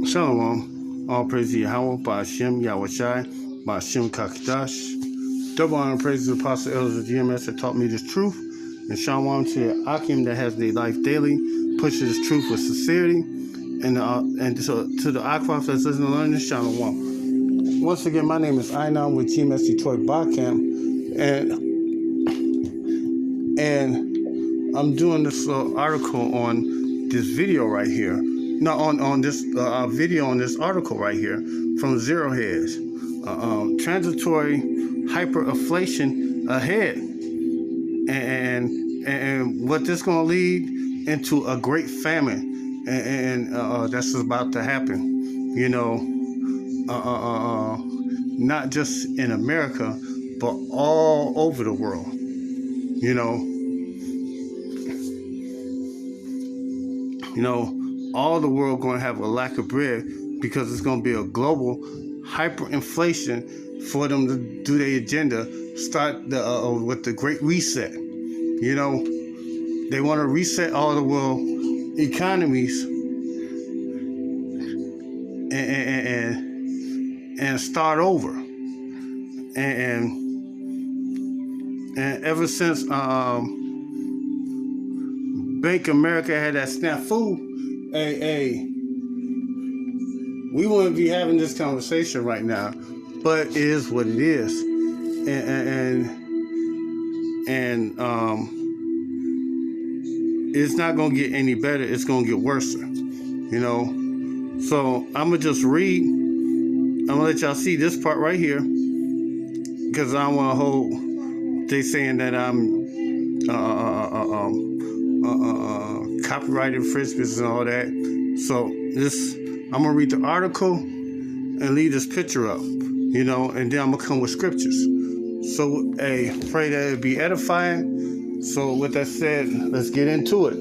Shalom. All praise to Yahweh, Ba'ashem, Yahushai, Ba'ashem Kakdash. Double honor praise to the apostle elders of GMS that taught me this truth. And shalom to the Akim that has their life daily, pushes this truth with sincerity. And to the Akwaf that's listening to learn this, shalom. Once again, my name is Einan with GMS Detroit Barcamp. And I'm doing this article on this video right here. No, on this video on this article right here from Zero Heads. Transitory hyperinflation ahead, and what this gonna lead into a great famine, and that's about to happen. You know, not just in America, but all over the world. You know, all the world going to have a lack of bread because it's going to be a global hyperinflation for them to do their agenda. Start with the Great Reset. You know, they want to reset all the world economies and start over. And ever since Bank America had that snafu, hey, we wouldn't be having this conversation right now, but it is what it is, and it's not gonna get any better. It's gonna get worse, you know. So I'm gonna just read. I'm gonna let y'all see this part right here because I don't want to hold. They saying that I'm copyright infringements and all that. So I'm gonna read the article and leave this picture up, you know, and then I'm gonna come with scriptures. So pray that it be edifying. So with that said, let's get into it.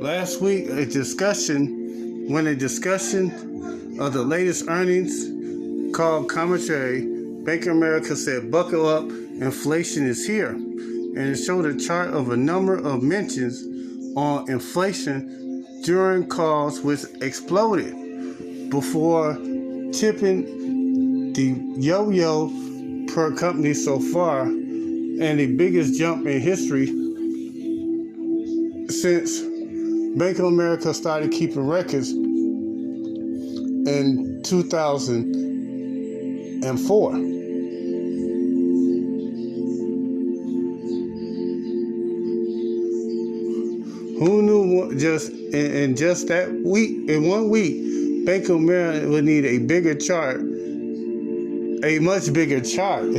Last week a discussion of the latest earnings called commentary. Bank of America said, buckle up, inflation is here. And it showed a chart of a number of mentions on inflation during calls which exploded before tipping the yo-yo per company so far and the biggest jump in history since Bank of America started keeping records in 2004. Who knew just in that week, in 1 week, Bank of America would need a bigger chart, a much bigger chart.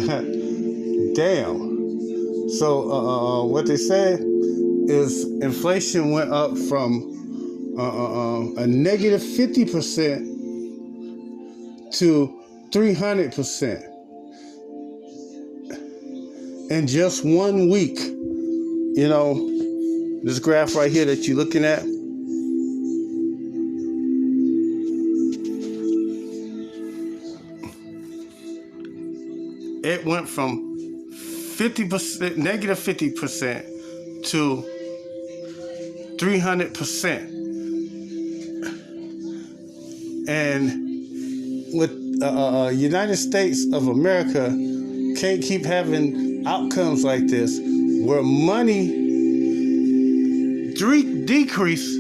Damn. So what they said is inflation went up from a negative 50% to 300% in just 1 week. You know, this graph right here that you're looking at, it went from 50%, negative 50% to 300%. And with United States of America can't keep having outcomes like this where money decrease,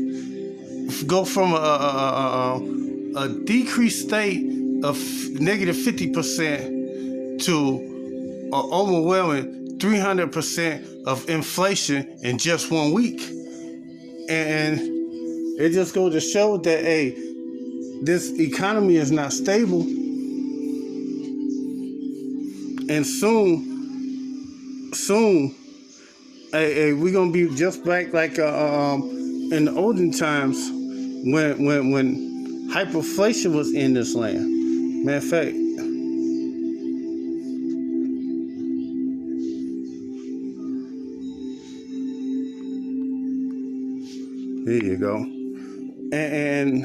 go from a decreased state of negative 50% to an overwhelming 300% of inflation in just 1 week. And it just goes to show that, this economy is not stable. And soon, we're gonna be just back like in the olden times when hyperinflation was in this land. Matter of fact, there you go. And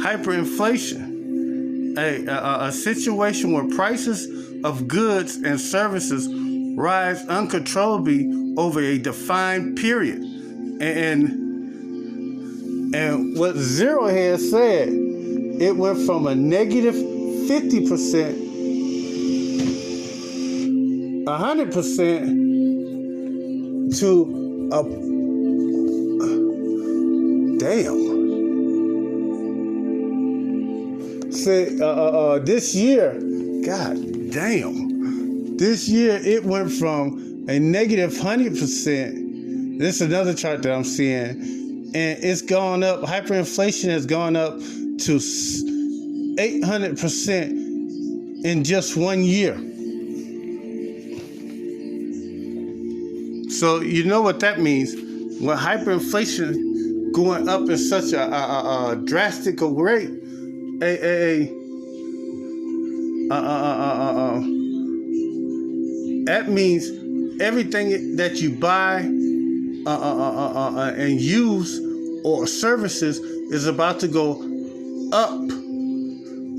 hyperinflation, a situation where prices of goods and services rise uncontrollably over a defined period. And what Zero had said, it went from a negative 50%, 100% to a damn. Say this year, God damn. This year it went from a negative 100%. This is another chart that I'm seeing, and it's gone up. Hyperinflation has gone up to 800% in just 1 year. So you know what that means. When hyperinflation going up in such a drastic rate, that means everything that you buy and use or services is about to go up.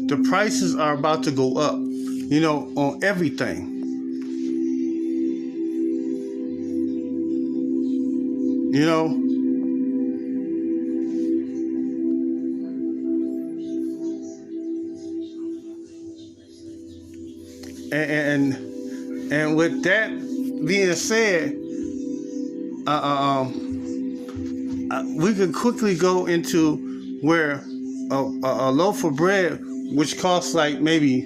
The prices are about to go up, on everything. And with that being said, we could quickly go into where a loaf of bread, which costs like maybe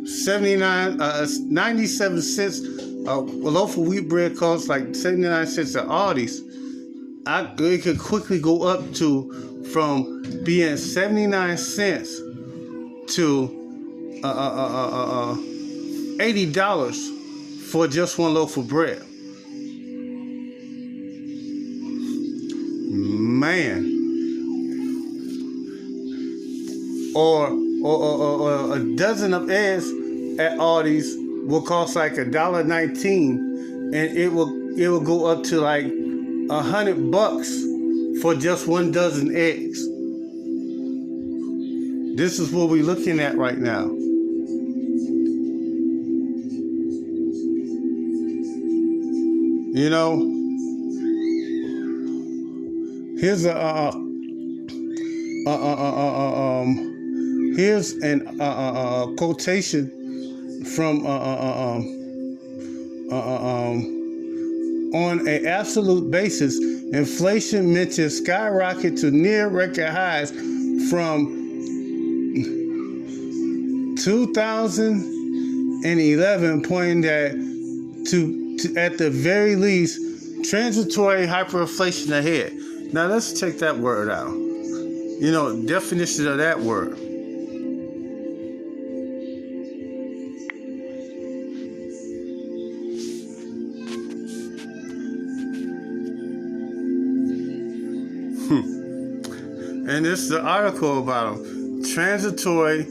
97 cents, a loaf of wheat bread costs like 79 cents at Aldi's. It could quickly go up to from being 79 cents to $80 for just one loaf of bread. Man. Or a dozen of eggs at Aldi's will cost like $1.19, and it will go up to like $100 for just 1 dozen eggs. This is what we're looking at right now. Here's here's an quotation from on an absolute basis, inflation mentioned skyrocket to near record highs from 2011, pointing that to at the very least transitory hyperinflation ahead. Now let's check that word out. Definition of that word. And this is the article about them. Transitory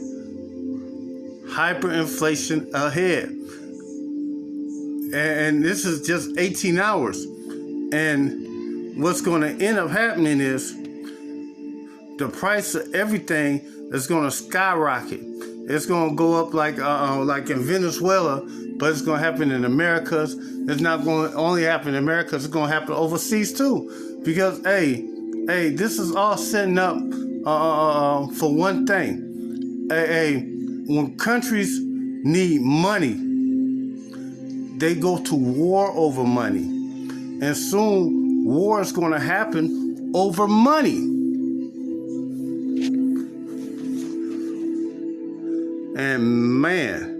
hyperinflation ahead. And this is just 18 hours. And what's going to end up happening is the price of everything is going to skyrocket. It's going to go up like in Venezuela, but it's going to happen in Americas. It's not going to only happen in Americas. It's going to happen overseas too. Because, hey, this is all setting up for one thing. When countries need money, they go to war over money. And soon, war is going to happen over money. And man,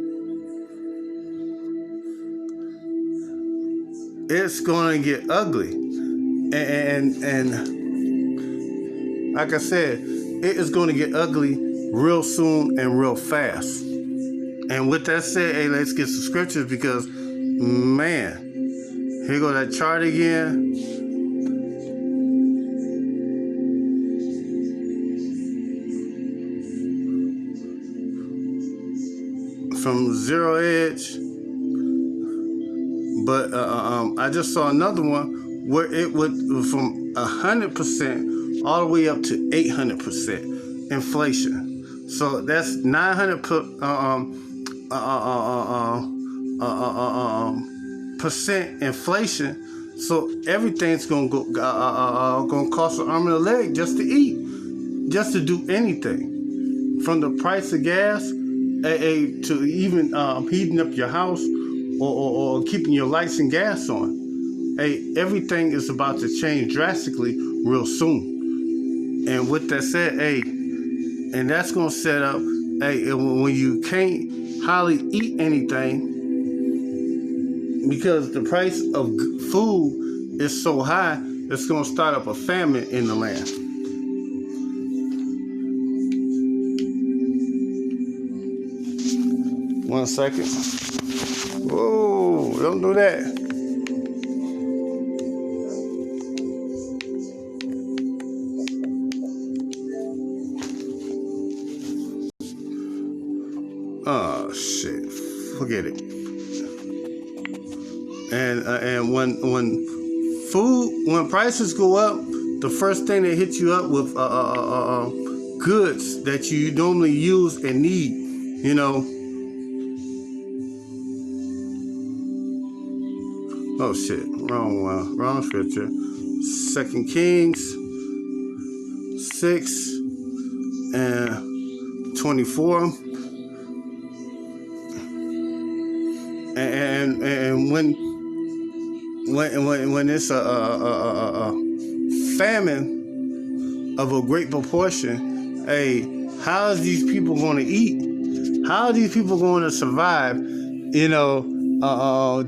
it's going to get ugly. And like I said, it is going to get ugly real soon and real fast. And with that said, let's get some scriptures because, man, here go that chart again. From Zero Edge. But I just saw another one where it went from 100% all the way up to 800%. inflation. So that's 900% inflation. So everything's gonna go gonna cost an arm and a leg just to eat, just to do anything, from the price of gas, to even heating up your house, or keeping your lights and gas on. Everything is about to change drastically real soon. And with that said, and that's gonna set up, when you can't hardly eat anything because the price of food is so high, it's gonna start up a famine in the land. One second. Whoa, don't do that. Oh shit, forget it. And when prices go up, the first thing they hit you up with goods that you normally use and need, you know. Oh shit, wrong scripture. 2 Kings 6:24. And when it's a famine of a great proportion, how is these people going to eat? How are these people going to survive? You know,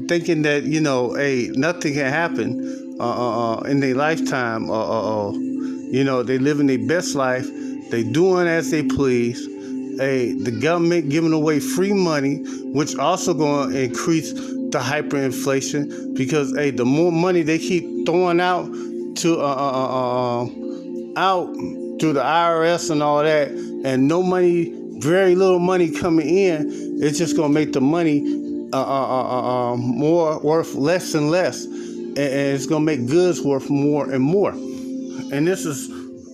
thinking that nothing can happen in their lifetime. They living their best life. They doing as they please. The government giving away free money, which also going to increase the hyperinflation, because the more money they keep throwing out to out through the IRS and all that, and no money, very little money coming in, it's just going to make the money more worth less and less, and it's going to make goods worth more and more. And this is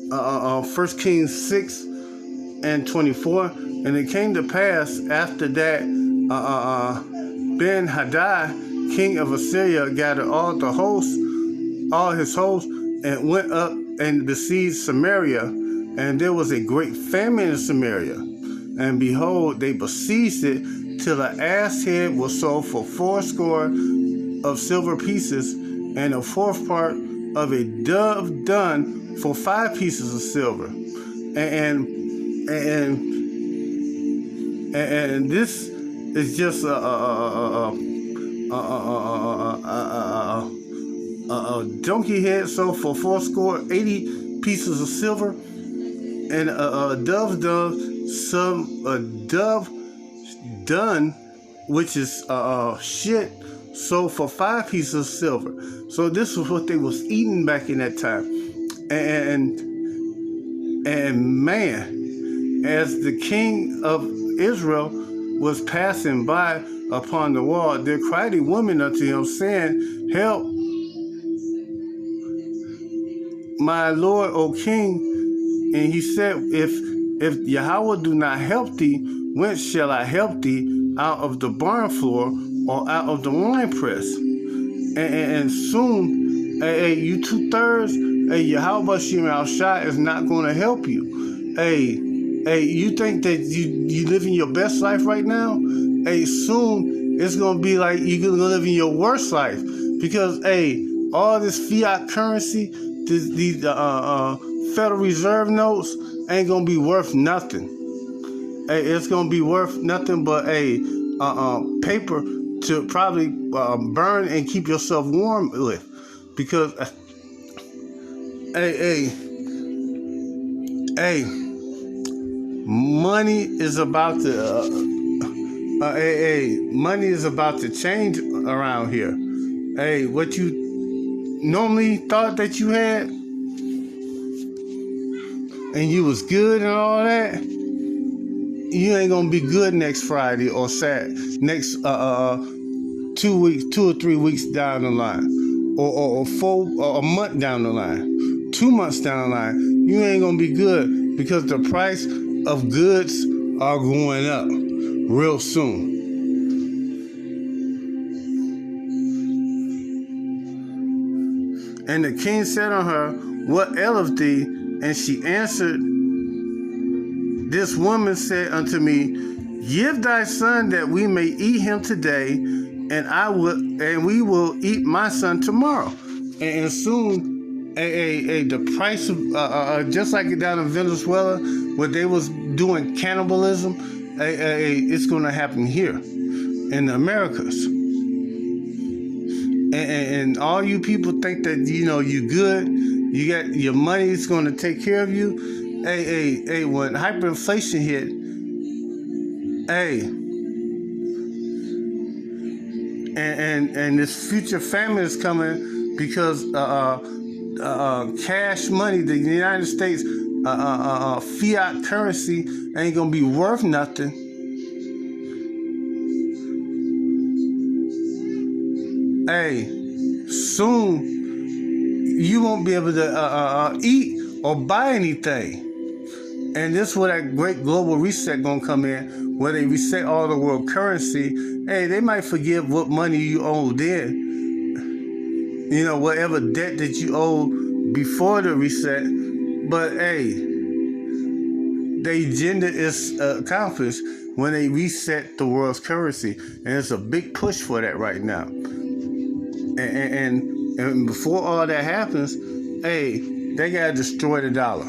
1 Kings 6:24. And it came to pass after that, Ben-Hadad, king of Assyria, gathered all his hosts, and went up and besieged Samaria. And there was a great famine in Samaria. And behold, they besieged it till an ass head was sold for 80 of silver pieces, and a fourth part of a dove done for 5 pieces of silver. And this is just a donkey head sold for 80 pieces of silver, and a dove done, which is shit, sold for 5 pieces of silver. So this was what they was eating back in that time. And man, as the king of Israel was passing by upon the wall, there cried a woman unto him, saying, Help, my lord, O king. And he said, If Yahweh do not help thee, whence shall I help thee? Out of the barn floor or out of the winepress? And soon, you 2/3, Yahweh Shema Shai is not going to help you. You think that you living your best life right now? Soon it's going to be like you're going to live in your worst life, because all this fiat currency, these Federal Reserve notes ain't going to be worth nothing. It's going to be worth nothing but paper to probably burn and keep yourself warm with, because money is about to change around here. What you normally thought that you had and you was good and all that, you ain't gonna be good next Friday or next 2 or 3 weeks down the line, or a month down the line, 2 months down the line. you ain't gonna be good, because the price of goods are going up real soon. And the king said unto her, what aileth thee? And she answered, this woman said unto me, give thy son that we may eat him today, and we will eat my son tomorrow. And soon, the price of just like down in Venezuela, where they was doing cannibalism, it's going to happen here in the Americas. And all you people think that you good, you got your money is going to take care of you. When hyperinflation hit, and this future famine is coming because cash money, the United States fiat currency ain't gonna be worth nothing. Soon you won't be able to eat or buy anything. And this is where that great global reset gonna come in, where they reset all the world currency. They might forget what money you owe then. Whatever debt that you owe before the reset. But the agenda is accomplished when they reset the world's currency. And it's a big push for that right now. And before all that happens, they gotta destroy the dollar.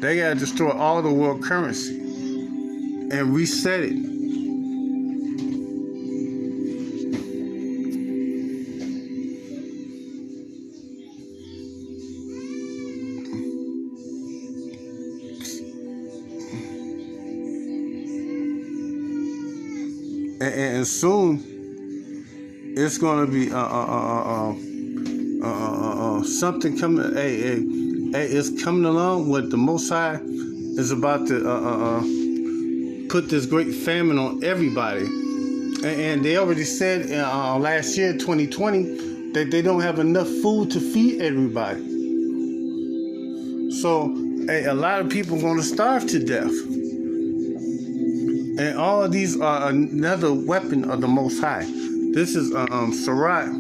They gotta destroy all the world currency and reset it. And soon it's gonna be something coming. It's coming along. What the Most High is about to put this great famine on everybody. And they already said last year, 2020, that they don't have enough food to feed everybody. So a lot of people are going to starve to death. And all of these are another weapon of the Most High. This is Sirach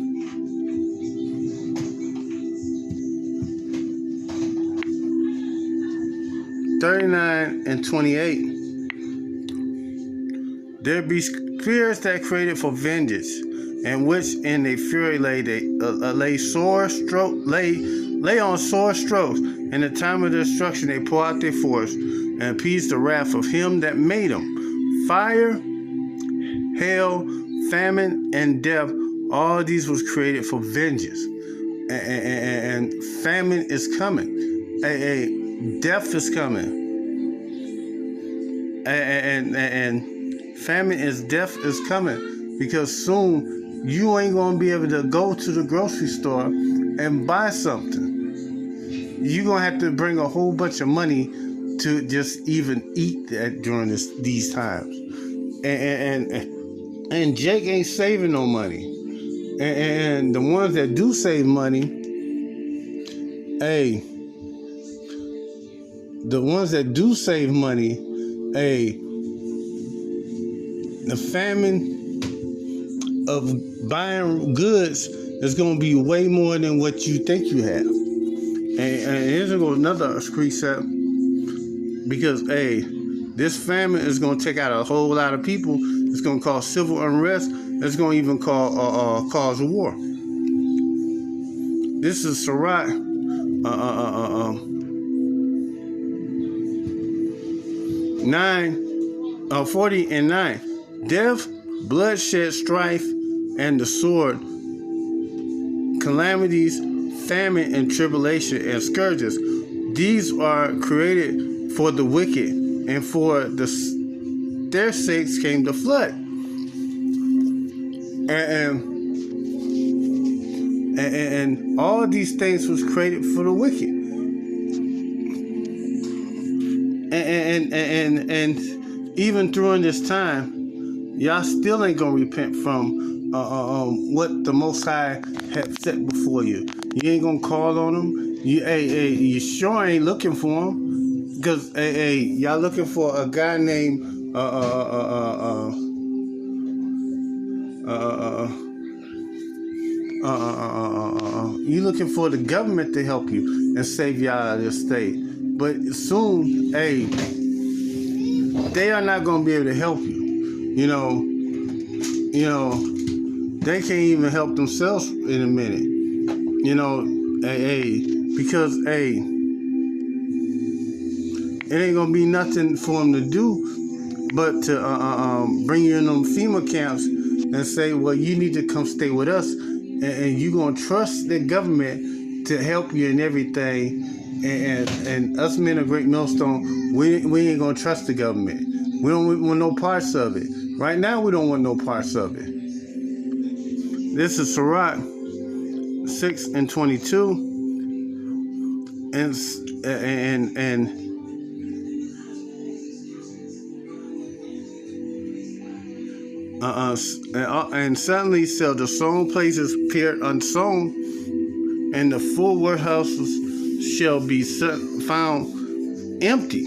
39 and 28. There be spirits that created for vengeance, and which in their fury lay on sore strokes. In the time of destruction they pour out their force, and appease the wrath of him that made them. Fire, hail, famine, and death, all these was created for vengeance. And famine is coming. Death is coming. And famine is death is coming, because soon you ain't gonna be able to go to the grocery store and buy something. You're gonna have to bring a whole bunch of money to just even eat that during these times. And Jake ain't saving no money. And the ones that do save money, the ones that do save money, the famine of buying goods is going to be way more than what you think you have. And here's another precept, because this famine is going to take out a whole lot of people. It's going to cause civil unrest. It's going to even cause a war. This is Sirach 40 and 9. Death, bloodshed, strife, and the sword, calamities, famine, and tribulation, and scourges. These are created for the wicked, and for their sakes came the flood. And all these things was created for the wicked. And even during this time, y'all still ain't gonna repent from what the Most High have set before you. You ain't gonna call on them. You sure ain't looking for them, because y'all looking for a guy named you looking for the government to help you and save you out of this state. But soon, they are not gonna be able to help you. You know, they can't even help themselves in a minute. Because it ain't gonna be nothing for them to do but to bring you in them FEMA camps and say, well, you need to come stay with us, and you gonna trust the government to help you in everything. And us men of Great Millstone, we ain't gonna trust the government. We don't want no parts of it. Right now, we don't want no parts of it. This is Sirach 6:22, and suddenly shall the sown places appear unsown, and the full warehouses shall be found empty.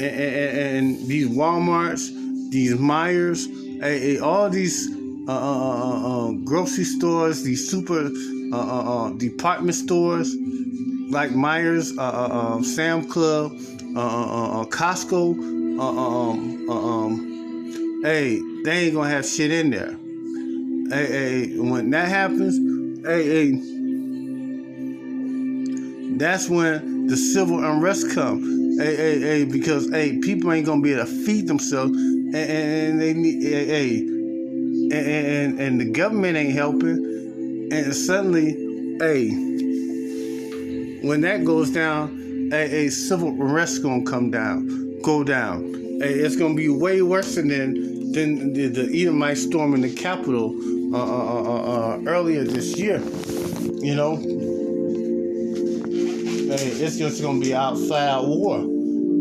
And these Walmarts, these Myers, all these grocery stores, these super department stores like Myers, Sam Club, Costco, they ain't gonna have shit in there. When that happens, that's when the civil unrest comes. Because people ain't gonna be able to feed themselves, and they need, and the government ain't helping, and suddenly, when that goes down, civil unrest gonna go down. It's gonna be way worse than the Edomite storm in the Capitol earlier this year. It's just gonna be flat out war,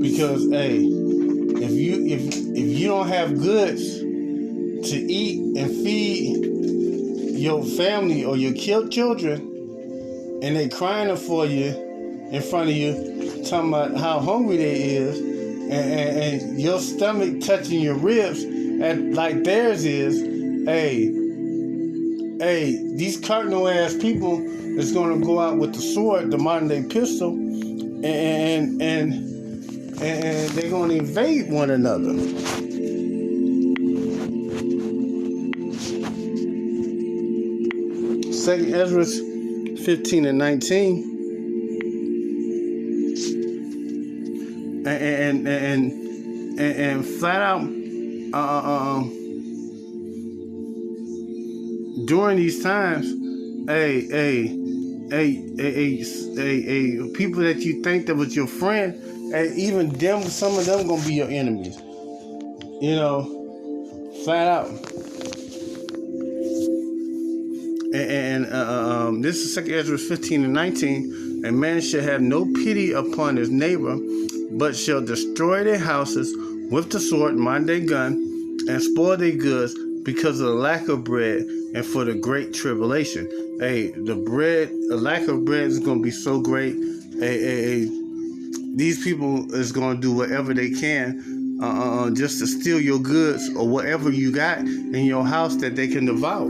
because if you don't have goods to eat and feed your family or your children, and they crying for you in front of you, talking about how hungry they is, and your stomach touching your ribs like theirs is, these cardinal ass people is gonna go out with the sword, the modern day pistol, and they're gonna invade one another. Second Ezra 15:19, and flat out during these times, people that you think that was your friend, even them, some of them gonna be your enemies. Flat out. And this is 2 Ezra 15:19. A man shall have no pity upon his neighbor, but shall destroy their houses with the sword, mind their gun, and spoil their goods because of the lack of bread and for the great tribulation. The lack of bread is going to be so great. These people is going to do whatever they can just to steal your goods or whatever you got in your house that they can devour.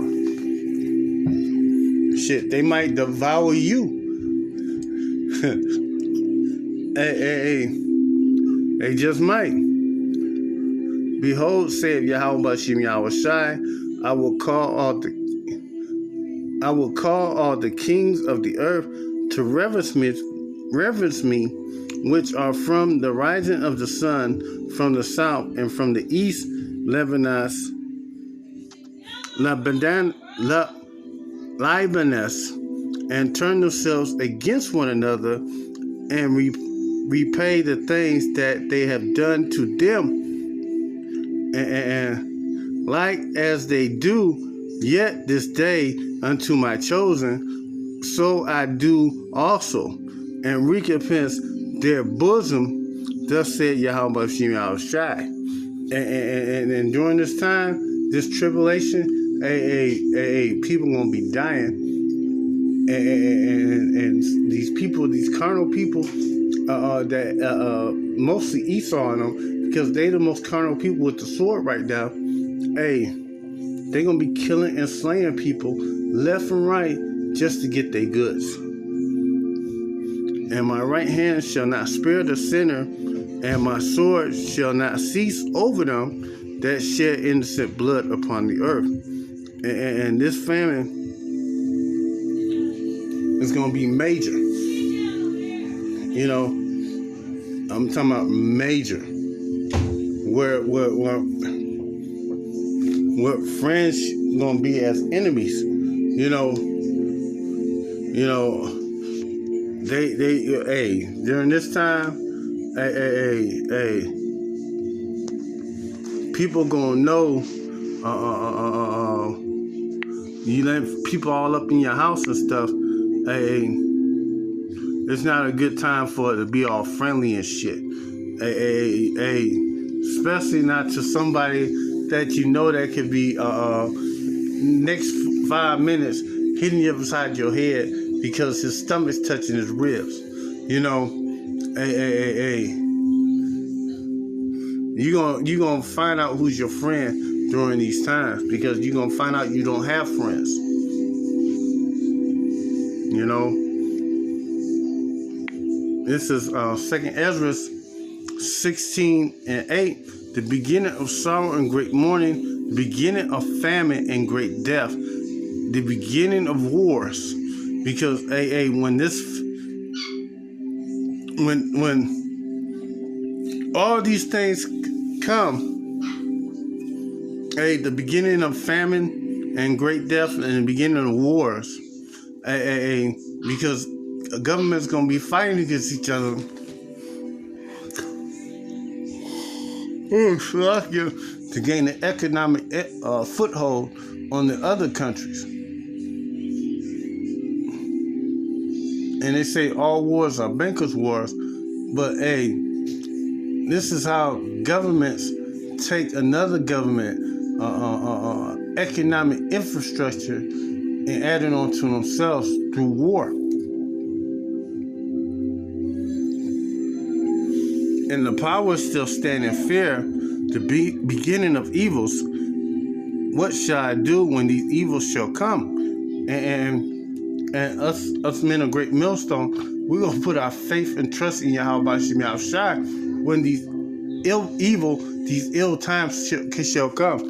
Shit, they might devour you. They just might. Behold, saith Yahweh Bashem Yahushai, I will call all the kings of the earth to reverence me, which are from the rising of the sun, from the south, and from the east, Libanus, and turn themselves against one another, and repay the things that they have done to them, and like as they do yet this day unto my chosen, so I do also, and recompense their bosom, thus said Yahweh Bashem Yahushai. And during this time, this tribulation, people gonna be dying. and these people, these carnal people, that mostly Esau and them, because they the most carnal people with the sword right now. Hey, they're gonna be killing and slaying people left and right just to get their goods. And my right hand shall not spare the sinner, and my sword shall not cease over them that shed innocent blood upon the earth. And this famine is going to be major. You know, I'm talking about major. Where friends going to be as enemies. You know, they during this time, people gonna know, you let people all up in your house and stuff. It's not a good time for it to be all friendly and shit. Especially not to somebody that you know that could be next 5 minutes hitting you upside your head because his stomach's touching his ribs. You know, you gonna find out who's your friend during these times, because you're gonna find out you don't have friends. You know, this is 2nd Ezra 16:8. The beginning of sorrow and great mourning, the beginning of famine and great death, the beginning of wars. Because when all these things come, the beginning of famine and great death and the beginning of wars, because the government's gonna be fighting against each other. To gain an economic foothold on the other countries. And they say all wars are bankers' wars, but this is how governments take another government economic infrastructure and add it onto themselves through war. And the powers still stand in fear, the beginning of evils. What shall I do when these evils shall come? And us men of great millstone, we're going to put our faith and trust in Yahweh Shemi Shai when these ill times shall come.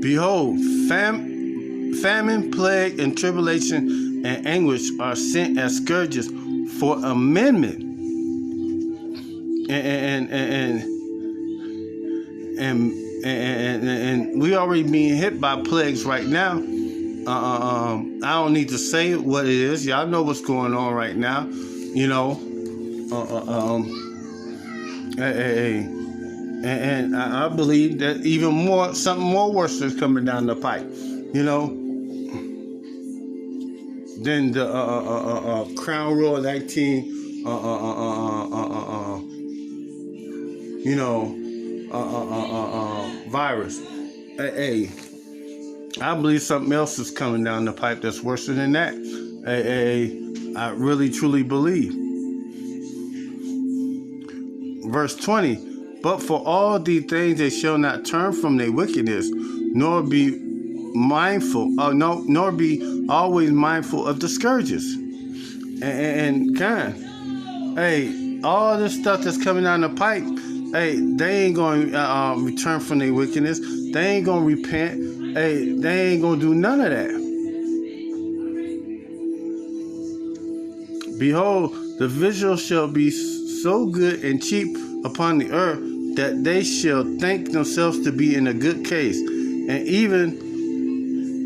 Behold, famine, plague, and tribulation and anguish are sent as scourges for amendment. And we already being hit by plagues right now. I don't need to say what it is. Y'all know what's going on right now. You know. And I believe that even something more worse is coming down the pipe. You know. Then the Crown Royal 19. Virus. I believe something else is coming down the pipe that's worse than that. I really truly believe. Verse 20. But for all these things they shall not turn from their wickedness, nor be always mindful of the scourges. And all this stuff that's coming down the pipe, they ain't going to return from their wickedness. They ain't going to repent. They ain't going to do none of that. Behold, the visual shall be so good and cheap upon the earth that they shall think themselves to be in a good case. And even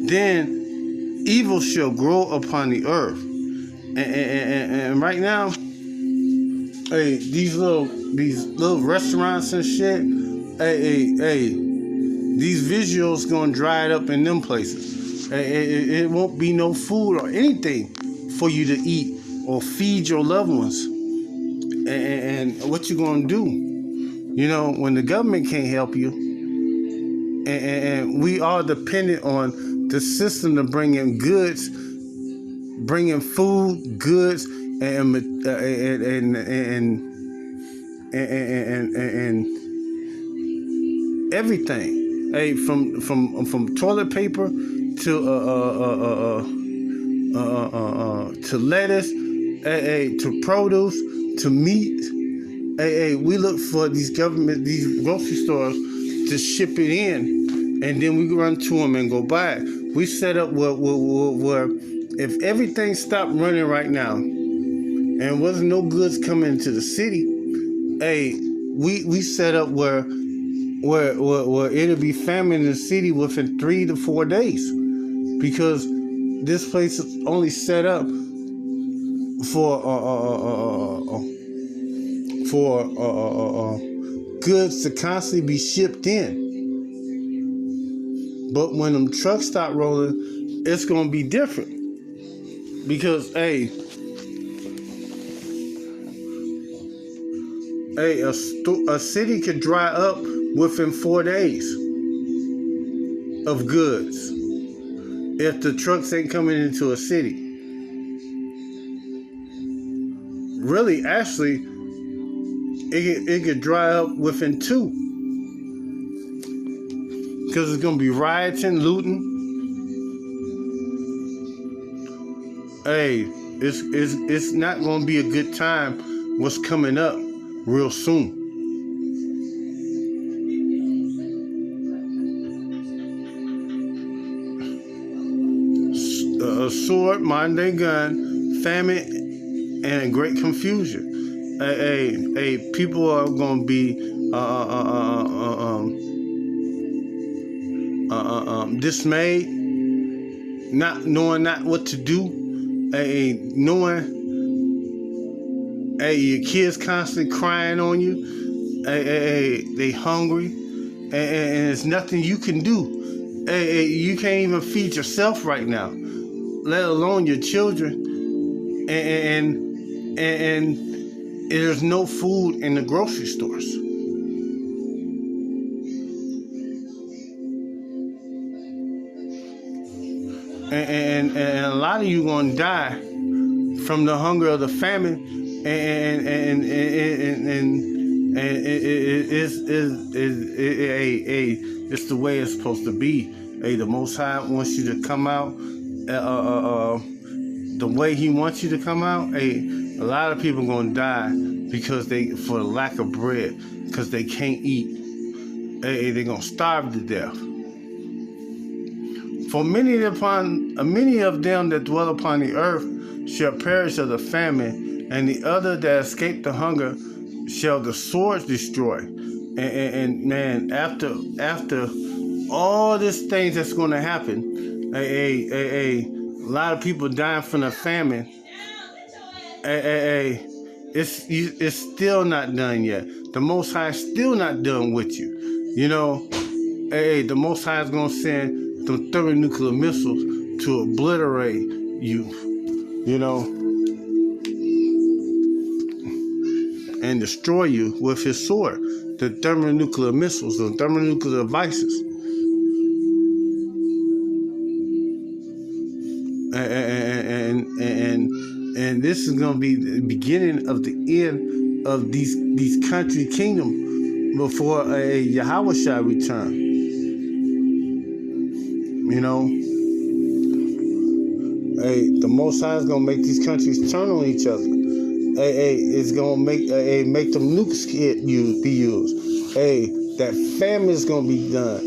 then, evil shall grow upon the earth. And right now, these little restaurants and shit, these visuals gonna dry it up in them places. It won't be no food or anything for you to eat or feed your loved ones. And what you gonna do? You know, when the government can't help you, and we are dependent on the system to bring in goods, bringing food, goods, and everything. Hey, from toilet paper to lettuce, to produce, to meat. We look for these grocery stores to ship it in, and then we run to them and go buy it. We set up where if everything stopped running right now, and wasn't no goods coming into the city, we set up where it'll be famine in the city within 3 to 4 days, because this place is only set up for goods to constantly be shipped in. But when them trucks stop rolling, it's gonna be different, because a city could dry up within 4 days of goods if the trucks ain't coming into a city. Really, actually, it could dry up within 2, because it's gonna be rioting, looting. It's not gonna be a good time. What's coming up real soon? A sword, modern day gun, famine, and great confusion. People are going to be dismayed, not knowing what to do. Knowing your kids constantly crying on you. They hungry, and there's nothing you can do. You can't even feed yourself right now, let alone your children. And there's no food in the grocery stores. And a lot of you gonna die from the hunger of the famine, and it's the way it's supposed to be. The Most High wants you to come out the way He wants you to come out. A lot of people gonna die because for the lack of bread, because they can't eat. They're gonna starve to death. For many of them that dwell upon the earth shall perish of the famine, and the other that escape the hunger shall the sword destroy. And man, after all these things that's going to happen, a lot of people dying from the famine. It's still not done yet. The Most High is still not done with you. You know, the Most High is going to send some thermonuclear missiles to obliterate you, you know, and destroy you with His sword. The thermonuclear missiles, the thermonuclear devices. And this is going to be the beginning of the end of these country kingdom before a Yahweh shall return. You know, the Most High is gonna make these countries turn on each other. It's gonna make them nukes be used. That famine is gonna be done.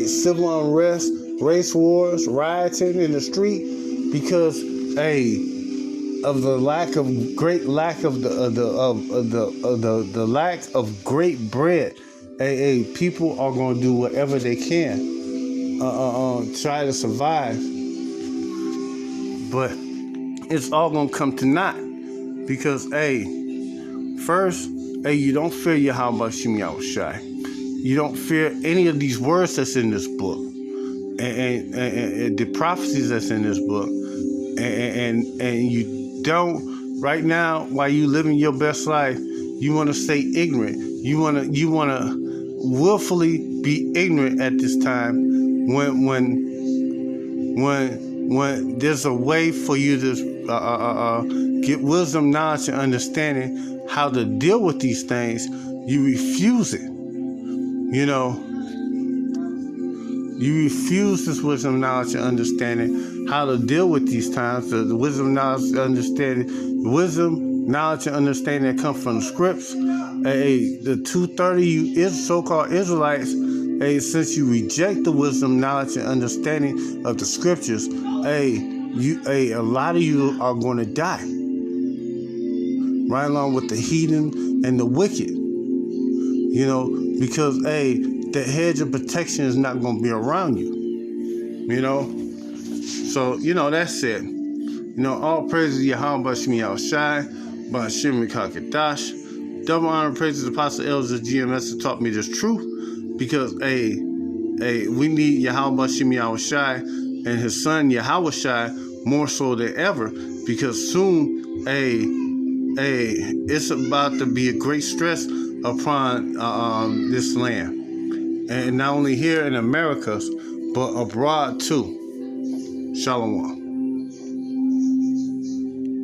Civil unrest, race wars, rioting in the street, because of the lack of the lack of great bread. People are gonna do whatever they can. Try to survive, but it's all gonna come to naught, because first, you don't fear Yahweh Shem Yahushai. You don't fear any of these words that's in this book, and the prophecies that's in this book, and you don't right now, while you living your best life, you want to stay ignorant. You want to willfully be ignorant at this time when there's a way for you to get wisdom, knowledge, and understanding how to deal with these things. You refuse it. You refuse this wisdom, knowledge, and understanding how to deal with these times. The wisdom, knowledge, understanding, knowledge, and understanding that come from the scripts. The 230 you so-called Israelites, since you reject the wisdom, knowledge, and understanding of the scriptures, a lot of you are going to die, right along with the heathen and the wicked. Because the hedge of protection is not going to be around you. So that's it. All praises to Yahweh Bashim Yahushai, Bashim Kakadash. Double honor praises to Apostle Elders GMS who taught me this truth, because we need Yahweh Bashim Yahushai and his son Yahushai more so than ever, because soon it's about to be a great stress upon this land, and not only here in America but abroad too. Shalom.